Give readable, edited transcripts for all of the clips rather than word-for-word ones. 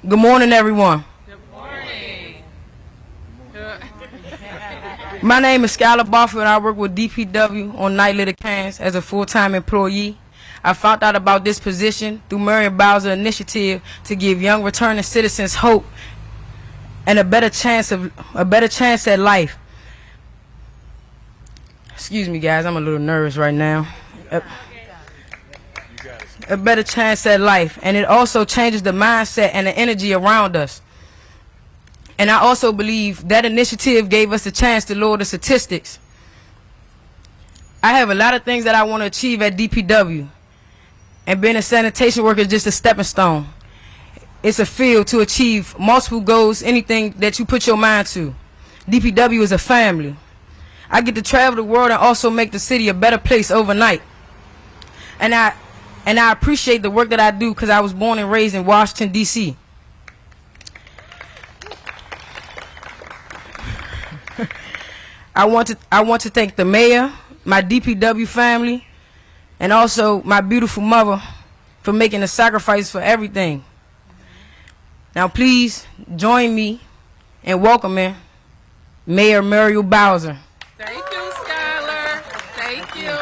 Good morning, everyone. Good morning. My name is Skylar Barfield, and I work with DPW on night litter cans as a full-time employee. I found out about this position through Muriel Bowser initiative to give young returning citizens hope and a better chance at life. Excuse me, guys, I'm a little nervous right now. A better chance at life, and it also changes the mindset and the energy around us. And I also believe that initiative gave us a chance to lower the statistics. I have a lot of things that I want to achieve at DPW, and being a sanitation worker is just a stepping stone. It's a field to achieve multiple goals, anything that you put your mind to. DPW is a family. I get to travel the world and also make the city a better place overnight. And I appreciate the work that I do because I was born and raised in Washington, D.C. I want to thank the mayor, my DPW family, and also my beautiful mother for making a sacrifice for everything. Now please join me in welcoming Mayor Muriel Bowser. Thank you, Skylar. Thank you.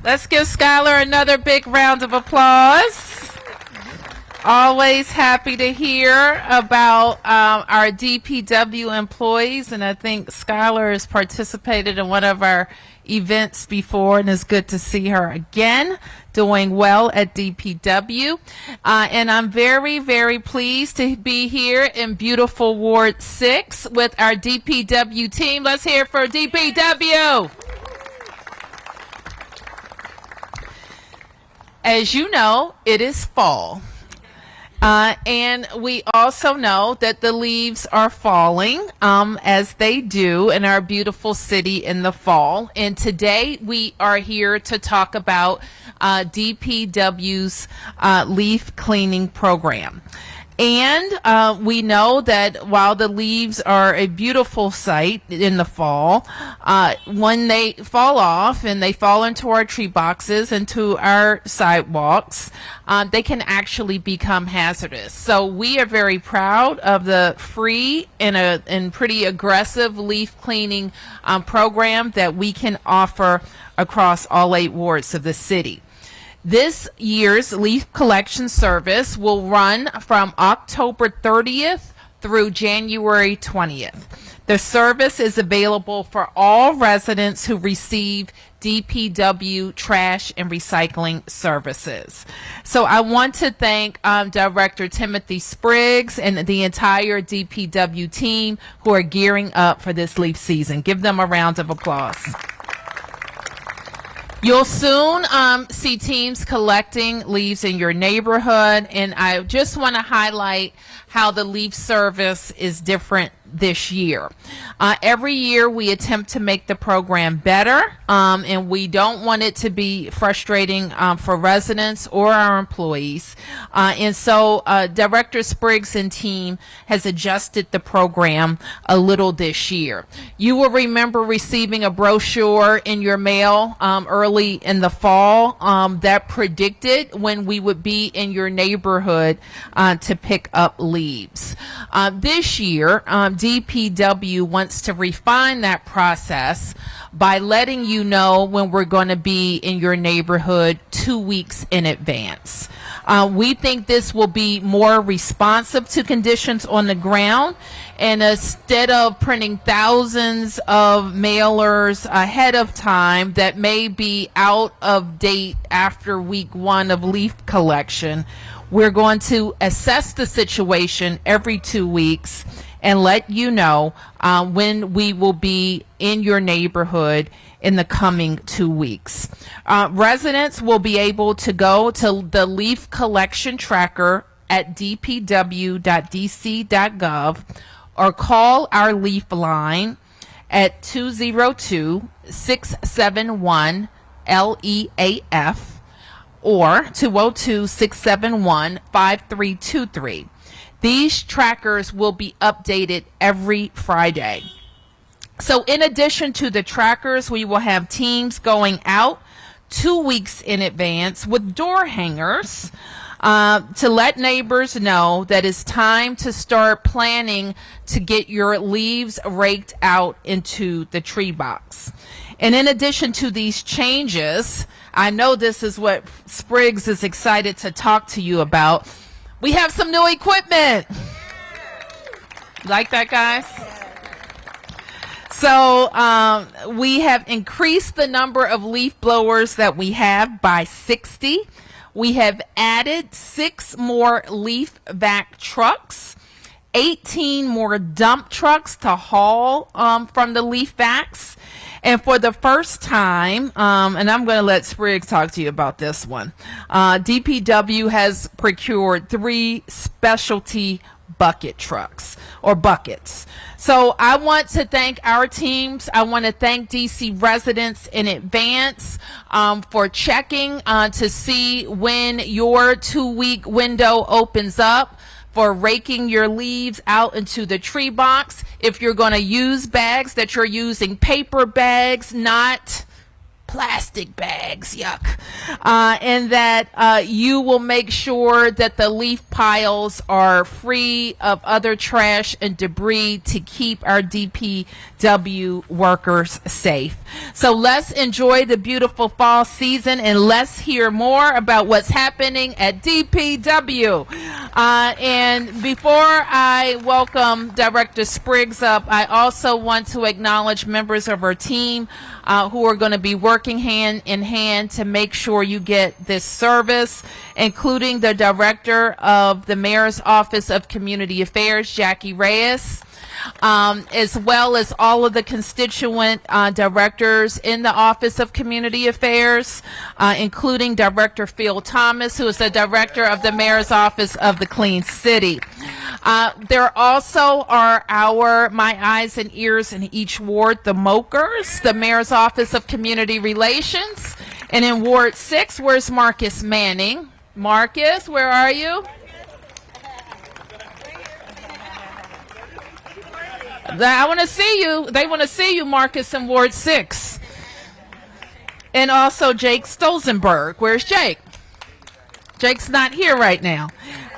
Let's give Skylar another big round of applause. Always happy to hear about our DPW employees, and I think Skylar has participated in one of our events before, and it's good to see her again doing well at DPW. And I'm very, very pleased to be here in beautiful Ward 6 with our DPW team. Let's hear it for DPW. As you know, it is fall. And we also know that the leaves are falling, as they do in our beautiful city in the fall. And today we are here to talk about DPW's leaf cleaning program. And we know that while the leaves are a beautiful sight in the fall, when they fall off and they fall into our tree boxes, into our sidewalks, they can actually become hazardous. So we are very proud of the free and pretty aggressive leaf cleaning program that we can offer across all 8 wards of the city. This year's leaf collection service will run from October 30th through January 20th. The service is available for all residents who receive DPW trash and recycling services. So I want to thank Director Timothy Spriggs and the entire DPW team who are gearing up for this leaf season. Give them a round of applause. You'll soon see teams collecting leaves in your neighborhood, and I just want to highlight how the leaf service is different this year. Every year we attempt to make the program better, and we don't want it to be frustrating for residents or our employees. And so Director Spriggs and team has adjusted the program a little this year. You will remember receiving a brochure in your mail early in the fall that predicted when we would be in your neighborhood to pick up leaves. This year, DPW wants to refine that process by letting you know when we're going to be in your neighborhood 2 weeks in advance. We think this will be more responsive to conditions on the ground, and instead of printing thousands of mailers ahead of time that may be out of date after week 1 of leaf collection, we're going to assess the situation every 2 weeks and let you know when we will be in your neighborhood in the coming 2 weeks. Residents will be able to go to the leaf collection tracker at dpw.dc.gov or call our leaf line at 202-671-LEAF or 202-671-5323. These trackers will be updated every Friday. So in addition to the trackers, we will have teams going out 2 weeks in advance with door hangers to let neighbors know that it's time to start planning to get your leaves raked out into the tree box. And in addition to these changes, I know this is what Spriggs is excited to talk to you about. We have some new equipment. Like that, guys? So we have increased the number of leaf blowers that we have by 60. We have added 6 more leaf vac trucks, 18 more dump trucks to haul from the leaf vacs. And for the first time, and I'm going to let Spriggs talk to you about this one, DPW has procured 3 specialty bucket trucks or buckets. So I want to thank our teams. I want to thank DC residents in advance for checking to see when your 2-week window opens up for raking your leaves out into the tree box. If you're going to use bags, that you're using paper bags, not plastic bags, yuck, and that you will make sure that the leaf piles are free of other trash and debris to keep our DPW workers safe. So let's enjoy the beautiful fall season, and let's hear more about what's happening at DPW. And before I welcome Director Spriggs up, I also want to acknowledge members of our team who are going to be working hand in hand to make sure you get this service, including the Director of the Mayor's Office of Community Affairs, Jackie Reyes, as well as all of the constituent directors in the Office of Community Affairs, including Director Phil Thomas, who is the Director of the Mayor's Office of the Clean City. There also are our My Eyes and Ears in each ward, the Mokers, the Mayor's Office of Community Relations. And in Ward 6, where's Marcus Manning? Marcus, where are you? I want to see you. They want to see you, Marcus, in Ward 6. And also Jake Stolzenberg. Where's Jake? Jake's not here right now.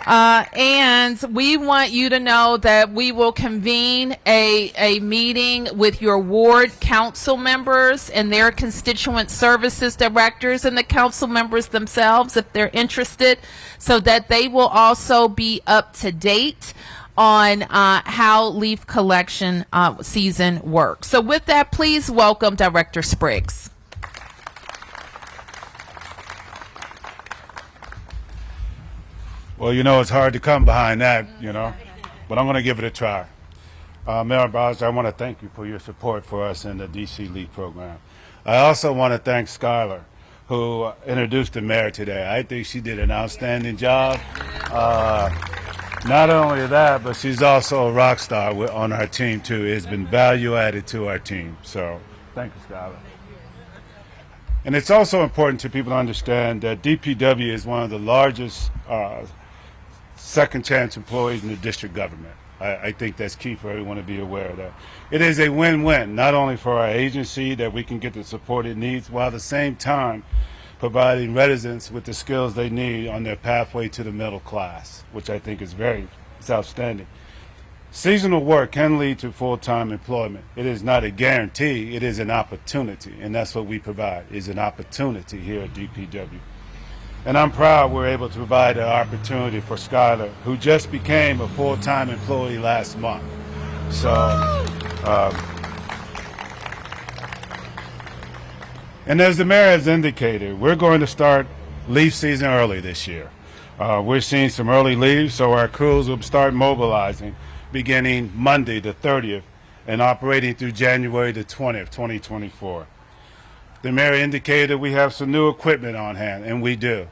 And we want you to know that we will convene a meeting with your ward council members and their constituent services directors and the council members themselves, if they're interested, so that they will also be up to date on how leaf collection season works. So with that, please welcome Director Spriggs. Well, you know, it's hard to come behind that, you know, but I'm going to give it a try. Mayor Bowser, I want to thank you for your support for us in the DC Leaf program. I also want to thank Skylar, who introduced the mayor today. I think she did an outstanding job. Not only that, but she's also a rock star on our team, too. It's been value added to our team. So thank you, Skylar. And it's also important to people to understand that DPW is one of the largest second chance employees in the district government. I think that's key for everyone to be aware of that. It is a win-win, not only for our agency that we can get the support it needs, while at the same time providing residents with the skills they need on their pathway to the middle class, which I think is it's outstanding. Seasonal work can lead to full-time employment. It is not a guarantee, it is an opportunity, and that's what we provide, is an opportunity here at DPW. And I'm proud we're able to provide an opportunity for Skylar, who just became a full-time employee last month. So, and as the mayor has indicated, we're going to start leaf season early this year. We're seeing some early leaves, so our crews will start mobilizing beginning Monday the 30th and operating through January the 20th, 2024. The mayor indicated we have some new equipment on hand, and we do.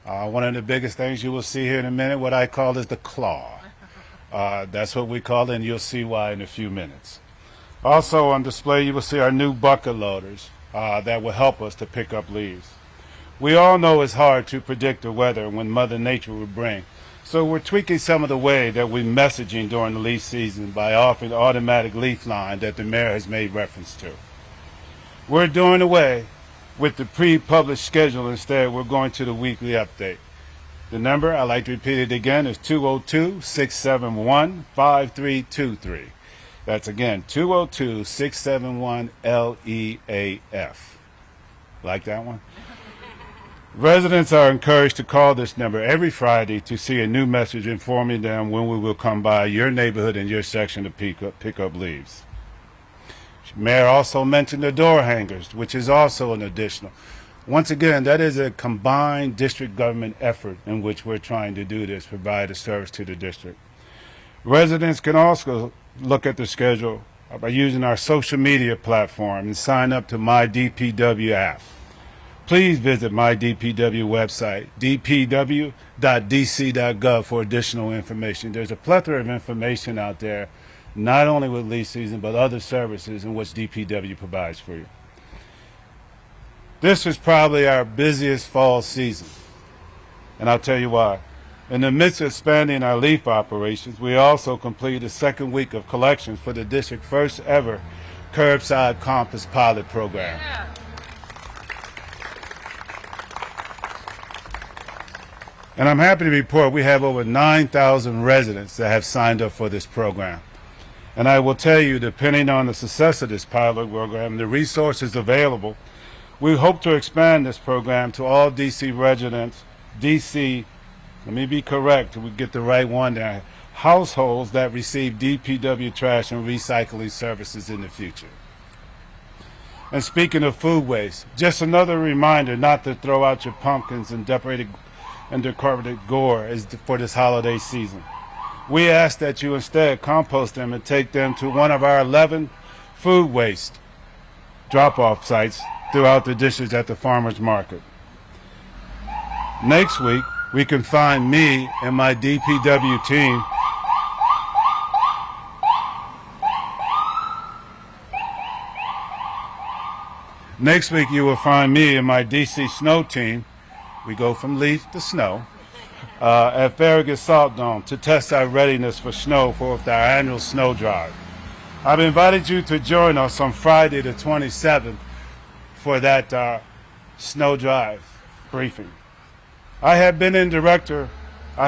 One of the biggest things you will see here in a minute, what I call is the claw. That's what we call it, and you'll see why in a few minutes. Also on display, you will see our new bucket loaders that will help us to pick up leaves. We all know it's hard to predict the weather when Mother Nature will bring. So we're tweaking some of the way that we're messaging during the leaf season by offering the automatic leaf line that the mayor has made reference to. We're doing away with the pre-published schedule. Instead, we're going to the weekly update. The number, I'd like to repeat it again, is 202-671-5323. That's again, 202-671-LEAF. Like that one? Residents are encouraged to call this number every Friday to see a new message informing them when we will come by your neighborhood and your section to pick up leaves. Mayor also mentioned the door hangers, which is also an additional. Once again, that is a combined district government effort in which we're trying to do this, provide a service to the district. Residents can also look at the schedule by using our social media platform and sign up to My DPW app. Please visit my DPW website, dpw.dc.gov, for additional information. There's a plethora of information out there, not only with leaf season, but other services in which DPW provides for you. This is probably our busiest fall season, and I'll tell you why. In the midst of expanding our leaf operations, we also completed the second week of collections for the district's first ever curbside compost pilot program. Yeah. And I'm happy to report we have over 9,000 residents that have signed up for this program. And I will tell you, depending on the success of this pilot program, the resources available, we hope to expand this program to all DC residents, let me be correct, we get the right one there, households that receive DPW trash and recycling services in the future. And speaking of food waste, just another reminder not to throw out your pumpkins and decorated gore for this holiday season. We ask that you instead compost them and take them to one of our 11 food waste drop-off sites throughout the district at the farmers market. Next week, we can find me and my DPW team Next week, you will find me and my DC snow team, we go from leaf to snow, at Farragut Salt Dome to test our readiness for snow for our annual snow drive. I've invited you to join us on Friday the 27th for that snow drive briefing. I have been a director for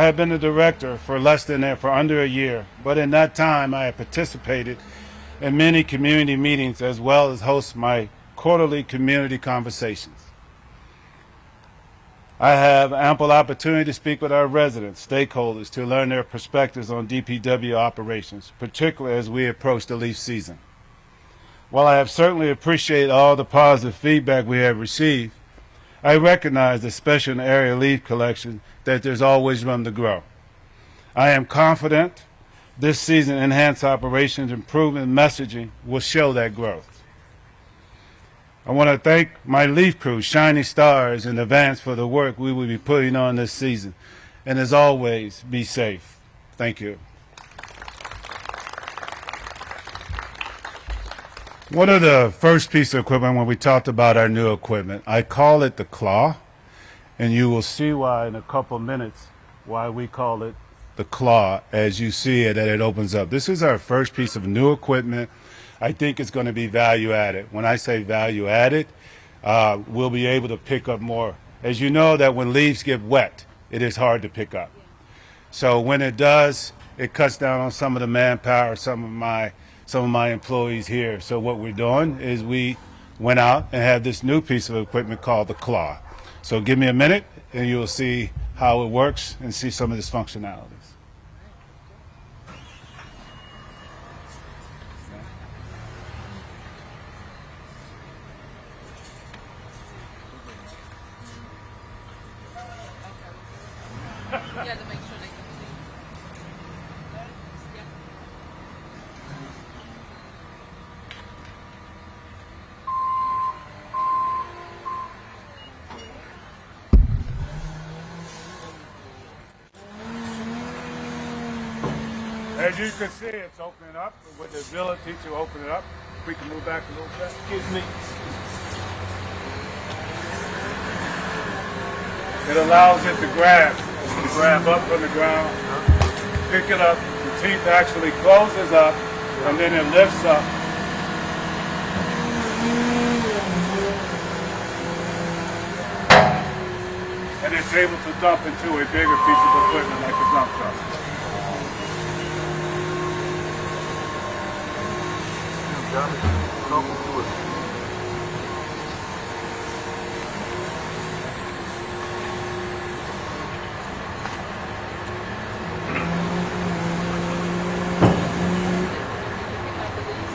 under a year, but in that time I have participated in many community meetings as well as host my quarterly community conversations. I have ample opportunity to speak with our residents, stakeholders, to learn their perspectives on DPW operations, particularly as we approach the leaf season. While I have certainly appreciated all the positive feedback we have received, I recognize, especially in the area of leaf collection, that there's always room to grow. I am confident this season enhanced operations improvement messaging will show that growth. I want to thank my leaf crew, Shining Stars, in advance for the work we will be putting on this season. And as always, be safe. Thank you. One of the first pieces of equipment when we talked about our new equipment, I call it the claw, and you will see why in a couple minutes why we call it the claw as you see it and it opens up. This is our first piece of new equipment. I think it's going to be value added. When I say value added, we'll be able to pick up more. As you know that when leaves get wet, it is hard to pick up. So when it does, it cuts down on some of the manpower, some of my employees here. So what we're doing is we went out and have this new piece of equipment called the claw. So give me a minute and you'll see how it works and see some of its functionalities. Yeah, to make sure they can see. As you can see, it's opening up with the ability to open it up. If we can move back a little bit. Excuse me. It allows it to grab up from the ground, pick it up, the teeth actually closes up, and then it lifts up. and it's able to dump into a bigger piece of equipment like a dump truck.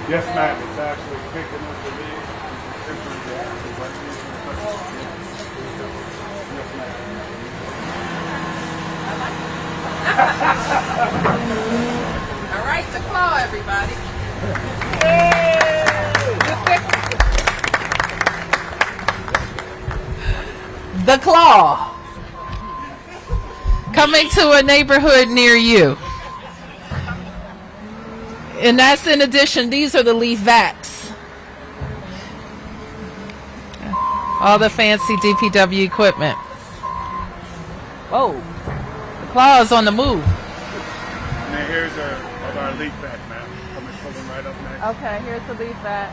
Yes, ma'am. It's actually picking up the lead. All right, the claw, everybody. The claw. Coming to a neighborhood near you. And that's in addition, these are the leaf vacs. All the fancy DPW equipment. Oh, the claw is on the move. And then here's our leaf vac, ma'am. Coming pulling right up next. Okay, here's the leaf vac.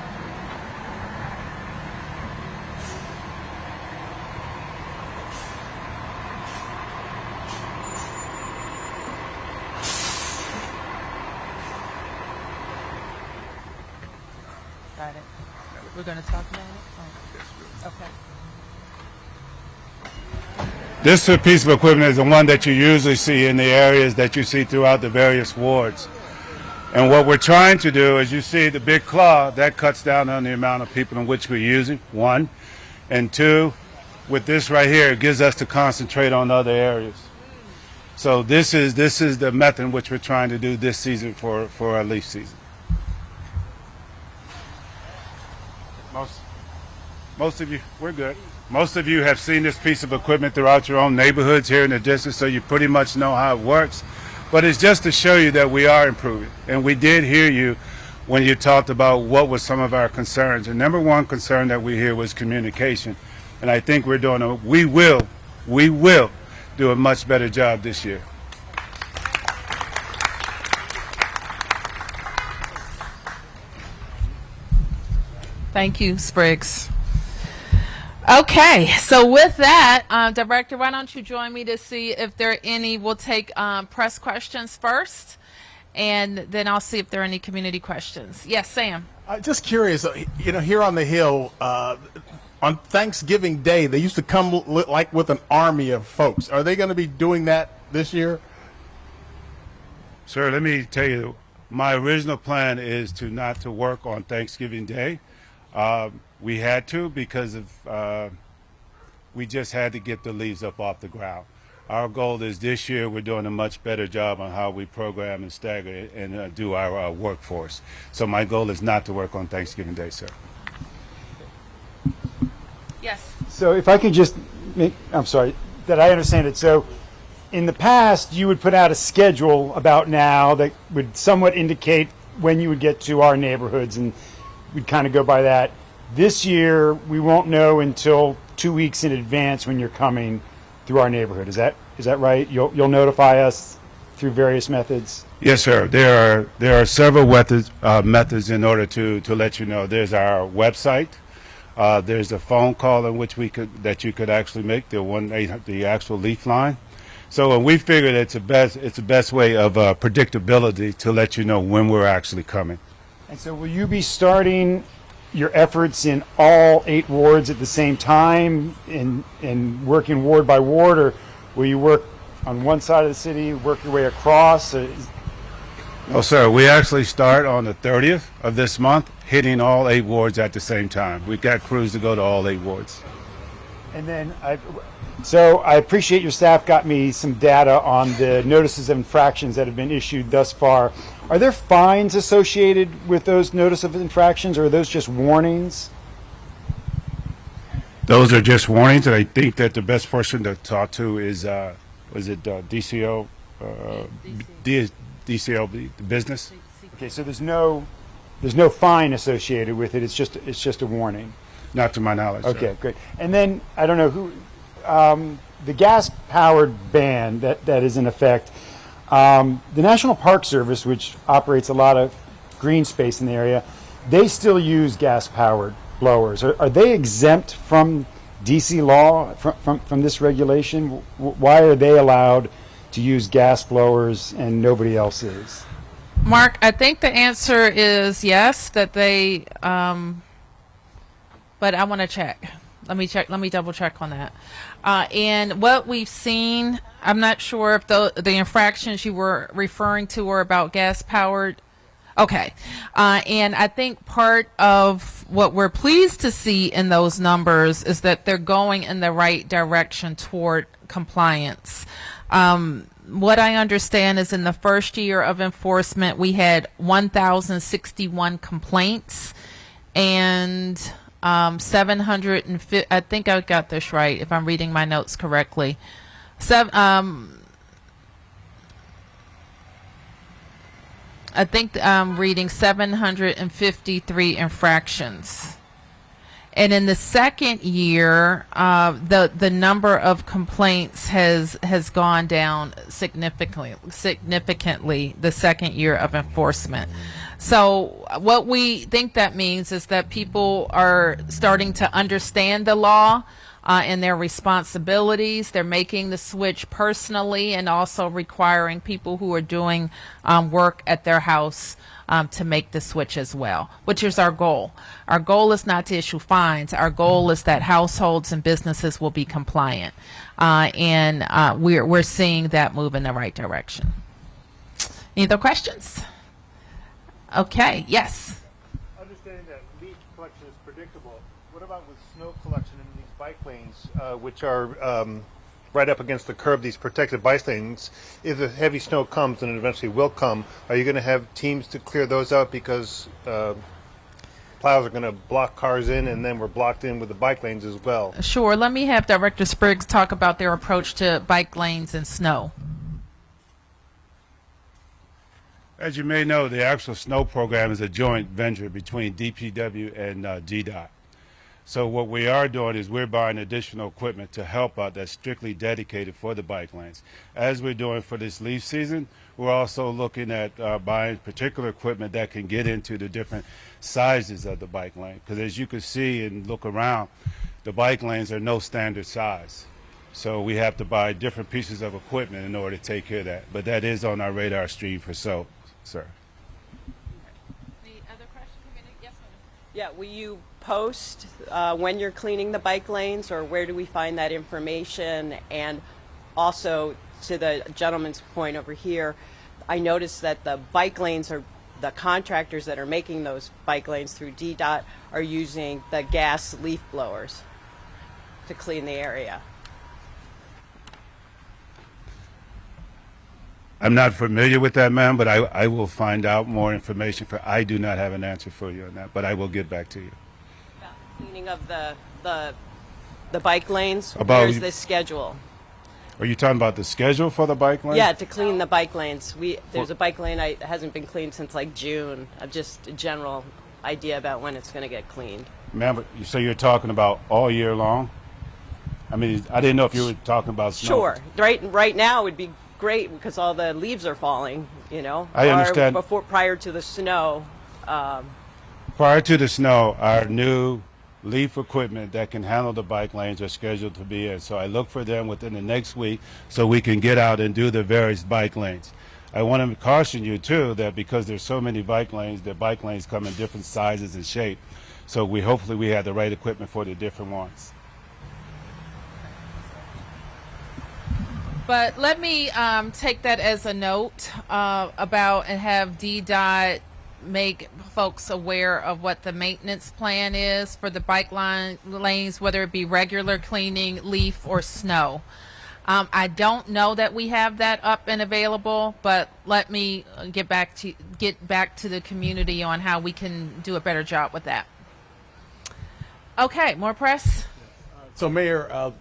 Got it. We're going to talk about it? Oh. Okay. This piece of equipment is the one that you usually see in the areas that you see throughout the various wards. And what we're trying to do is, you see the big claw, that cuts down on the amount of people in which we're using, one. And two, with this right here, it gives us to concentrate on other areas. So this is the method in which we're trying to do this season for our leaf season. Most of you, we're good. Most of you have seen this piece of equipment throughout your own neighborhoods here in the district, so you pretty much know how it works. But it's just to show you that we are improving. And we did hear you when you talked about what was some of our concerns. And number one concern that we hear was communication. And I think we will do a much better job this year. Thank you, Spriggs. Okay, so with that, Director, why don't you join me to see if there are any, we'll take press questions first, and then I'll see if there are any community questions. Yes, Sam. Just curious, here on the Hill, on Thanksgiving Day, they used to come like with an army of folks. Are they going to be doing that this year? Sir, let me tell you, my original plan is not to work on Thanksgiving Day. We had to because of we just had to get the leaves up off the ground. Our goal is this year we're doing a much better job on how we program and stagger it and do our workforce. So my goal is not to work on Thanksgiving Day, sir. Yes. So if I can just I'm sorry, that I understand it. So in the past, you would put out a schedule about now that would somewhat indicate when you would get to our neighborhoods, and we'd kind of go by that. This year, we won't know until 2 weeks in advance when you're coming through our neighborhood. Is that right? You'll notify us through various methods? Yes, sir. There are several methods in order to let you know. There's our website. There's a phone call in which you could actually make, the actual leaf line. So we figured it's the best way of predictability to let you know when we're actually coming. And so will you be starting your efforts in all 8 wards at the same time and working ward by ward, or will you work on one side of the city, work your way across? No, sir. We actually start on the 30th of this month, hitting all 8 wards at the same time. We've got crews to go to all 8 wards. And then I appreciate your staff got me some data on the notices of infractions that have been issued thus far. Are there fines associated with those notice of infractions, or are those just warnings? Those are just warnings, and I think that the best person to talk to is, DCO, DCO, the business? Okay, so there's no fine associated with it. It's just a warning. Not to my knowledge. Okay, sir. great. And then I don't know who the gas-powered ban that is in effect. The National Park Service, which operates a lot of green space in the area, they still use gas-powered blowers. Are they exempt from DC law from this regulation? Why are they allowed to use gas blowers and nobody else is? Mark, I think the answer is yes, that they, but I want to check. Let me check. Let me double check on that. And what we've seen, I'm not sure if the infractions you were referring to were about gas powered. Okay. And I think part of what we're pleased to see in those numbers is that they're going in the right direction toward compliance. What I understand is in the first year of enforcement, we had 1,061 complaints and 750. I think I got this right if I'm reading my notes correctly. I think I'm reading 753 infractions. And in the second year, the number of complaints has gone down significantly the second year of enforcement. So what we think that means is that people are starting to understand the law and their responsibilities. They're making the switch personally and also requiring people who are doing work at their house to make the switch as well, which is our goal. Our goal is not to issue fines. Our goal is that households and businesses will be compliant. And we're seeing that move in the right direction. Any other questions? Okay, yes. Understanding that leaf collection is predictable, what about with snow collection in these bike lanes, which are right up against the curb, these protected bike lanes? If the heavy snow comes, and it eventually will come, are you going to have teams to clear those out because plows are going to block cars in, and then we're blocked in with the bike lanes as well? Sure. Let me have Director Spriggs talk about their approach to bike lanes and snow. As you may know, the actual snow program is a joint venture between DPW and GDOT. So what we are doing is we're buying additional equipment to help out that's strictly dedicated for the bike lanes. As we're doing for this leaf season, we're also looking at buying particular equipment that can get into the different sizes of the bike lane. Because as you can see and look around, the bike lanes are no standard size. So we have to buy different pieces of equipment in order to take care of that. But that is on our radar screen for so, sir. Any other questions? Yes, ma'am. Yeah, will you post when you're cleaning the bike lanes, or where do we find that information? And also, to the gentleman's point over here, I noticed that the bike lanes are, the contractors that are making those bike lanes through DDOT are using the gas leaf blowers to clean the area. I'm not familiar with that, ma'am, but I will find out more information. I do not have an answer for you on that, but I will get back to you. About cleaning of the bike lanes, About- where's the schedule? Are you talking about the schedule for the bike lane? Yeah, to clean the bike lanes. There's a bike lane that hasn't been cleaned since like June. Just a general idea about when it's going to get cleaned. Ma'am, but so you're talking about all year long? I mean, I didn't know if you were talking about snow. Sure. Right now would be great because all the leaves are falling, you know. I understand. Or prior to the snow. Prior to the snow, our new leaf equipment that can handle the bike lanes are scheduled to be in. So I look for them within the next week so we can get out and do the various bike lanes. I want to caution you, too, that because there's so many bike lanes, the bike lanes come in different sizes and shape. So hopefully we have the right equipment for the different ones. But let me take that as a note about and have DDOT make folks aware of what the maintenance plan is for the bike lanes, whether it be regular cleaning, leaf, or snow. I don't know that we have that up and available, but let me get back to the community on how we can do a better job with that. Okay, more press. So, Mayor,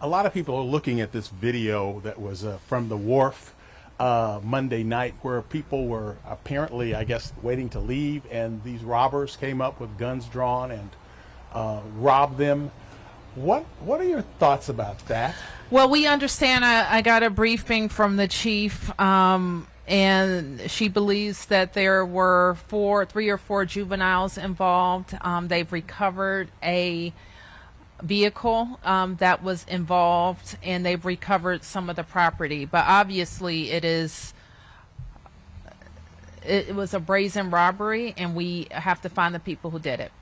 a lot of people are looking at this video that was from the wharf Monday night, where people were apparently, I guess, waiting to leave, and these robbers came up with guns drawn and robbed them. What are your thoughts about that? Well, we understand. I got a briefing from the chief, and she believes that there were 3 or 4 juveniles involved. They've recovered a vehicle that was involved, and they've recovered some of the property. But obviously, it was a brazen robbery, and we have to find the people who did it.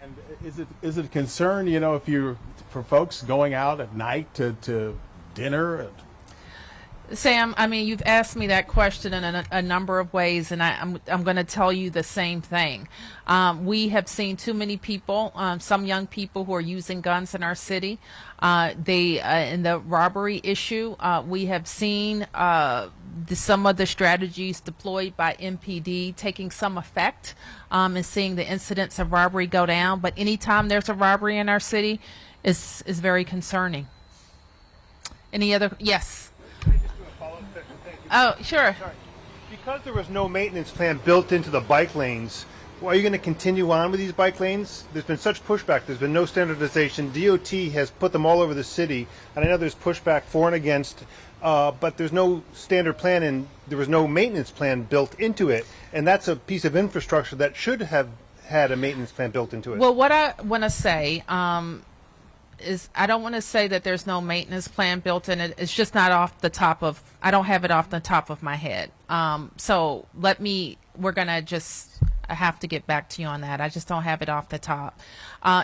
And is it a concern, you know, if you're for folks going out at night to dinner? Sam, I mean, you've asked me that question in a number of ways, and I'm going to tell you the same thing. We have seen too many people, some young people who are using guns in our city. In the robbery issue, we have seen some of the strategies deployed by MPD taking some effect, and seeing the incidents of robbery go down. But anytime there's a robbery in our city, is very concerning. Any other? Yes. Oh, sure. Sorry. Because there was no maintenance plan built into the bike lanes, well, are you going to continue on with these bike lanes? There's been such pushback. There's been no standardization. DOT has put them all over the city, and I know there's pushback for and against, but there's no standard plan, and there was no maintenance plan built into it, and that's a piece of infrastructure that should have had a maintenance plan built into it. Well, what I want to say is I don't want to say that there's no maintenance plan built in it. It's just not off the top of, I don't have it off the top of my head. So we're going to just, I have to get back to you on that. I just don't have it off the top.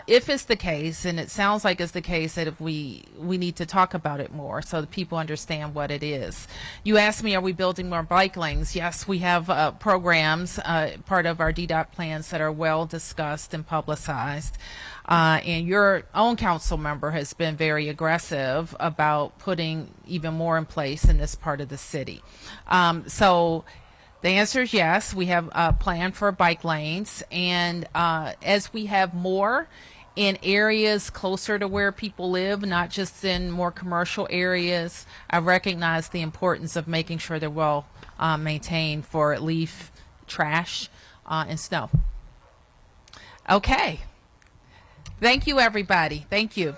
If it's the case, and it sounds like it's the case, that if we need to talk about it more so that people understand what it is. You asked me, are we building more bike lanes? Yes, we have programs, part of our DDOT plans that are well discussed and publicized. And your own council member has been very aggressive about putting even more in place in this part of the city. So the answer is yes, we have a plan for bike lanes, and as we have more in areas closer to where people live, not just in more commercial areas, I recognize the importance of making sure they're well maintained for leaf, trash, and snow. Okay. Thank you, everybody. Thank you.